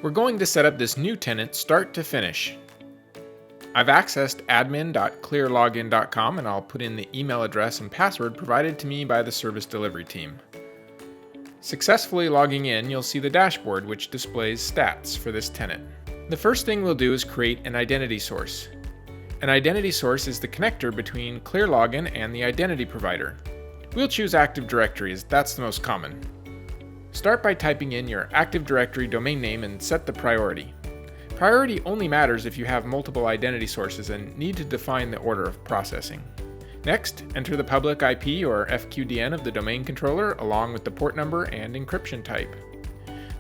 We're going to set up this new tenant start to finish. I've accessed admin.clearlogin.com and I'll put in the email address and password provided to me by the service delivery team. Successfully logging in, you'll see the dashboard which displays stats for this tenant. The first thing we'll do is create an identity source. An identity source is the connector between Clearlogin and the identity provider. We'll choose Active Directory as that's the most common. Start by typing in your Active Directory domain name and set the priority. Priority only matters if you have multiple identity sources and need to define the order of processing. Next, enter the public IP or FQDN of the domain controller along with the port number and encryption type.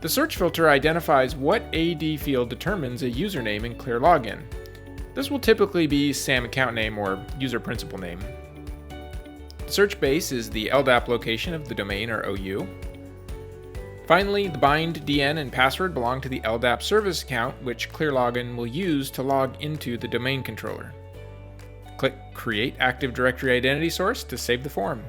The search filter identifies what AD field determines a username in Clearlogin. This will typically be SAM account name or user principal name. The search base is the LDAP location of the domain or OU. Finally, the bind, DN, and password belong to the LDAP service account, which Clearlogin will use to log into the domain controller. Click Create Active Directory Identity Source to save the form.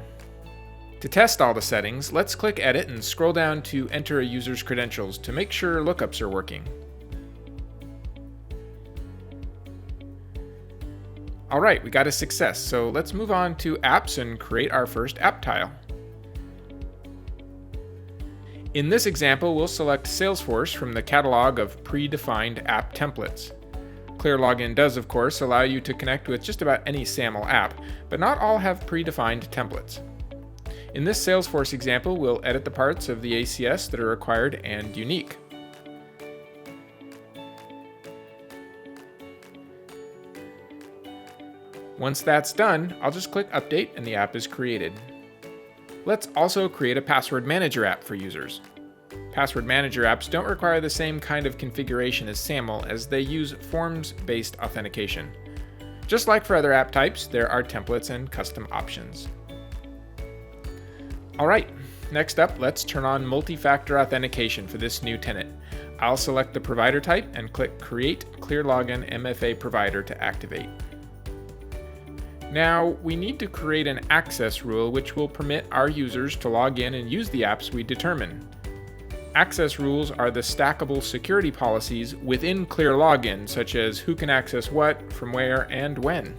To test all the settings, let's click Edit and scroll down to enter a user's credentials to make sure lookups are working. Alright, we got a success, so let's move on to Apps and create our first app tile. In this example, we'll select Salesforce from the catalog of predefined app templates. Clearlogin does, of course, allow you to connect with just about any SAML app, but not all have predefined templates. In this Salesforce example, we'll edit the parts of the ACS that are required and unique. Once that's done, I'll just click Update and the app is created. Let's also create a password manager app for users. Password manager apps don't require the same kind of configuration as SAML as they use forms-based authentication. Just like for other app types, there are templates and custom options. Alright, next up, let's turn on multi-factor authentication for this new tenant. I'll select the provider type and click Create Clearlogin MFA Provider to activate. Now, we need to create an access rule which will permit our users to log in and use the apps we determine. Access rules are the stackable security policies within Clearlogin, such as who can access what, from where, and when.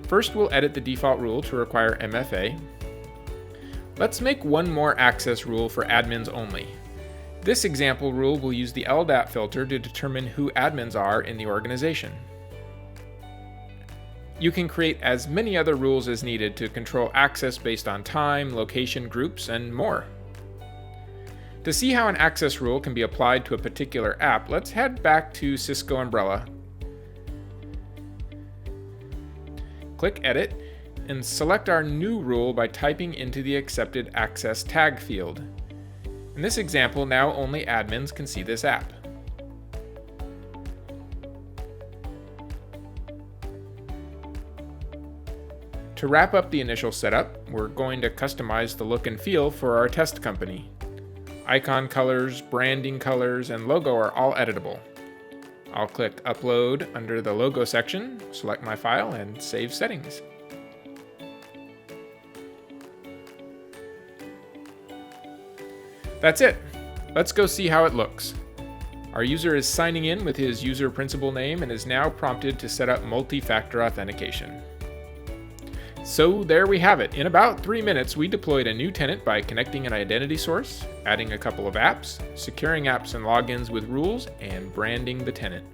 First, we'll edit the default rule to require MFA. Let's make one more access rule for admins only. This example rule will use the LDAP filter to determine who admins are in the organization. You can create as many other rules as needed to control access based on time, location, groups, and more. To see how an access rule can be applied to a particular app, let's head back to Cisco Umbrella. Click Edit, and select our new rule by typing into the accepted access tag field. In this example, now only admins can see this app. To wrap up the initial setup, we're going to customize the look and feel for our test company. Icon colors, branding colors, and logo are all editable. I'll click Upload under the logo section, select my file, and save settings. That's it. Let's go see how it looks. Our user is signing in with his user principal name and is now prompted to set up multi-factor authentication. So there we have it. In about 3 minutes, we deployed a new tenant by connecting an identity source, adding a couple of apps, securing apps and logins with rules, and branding the tenant.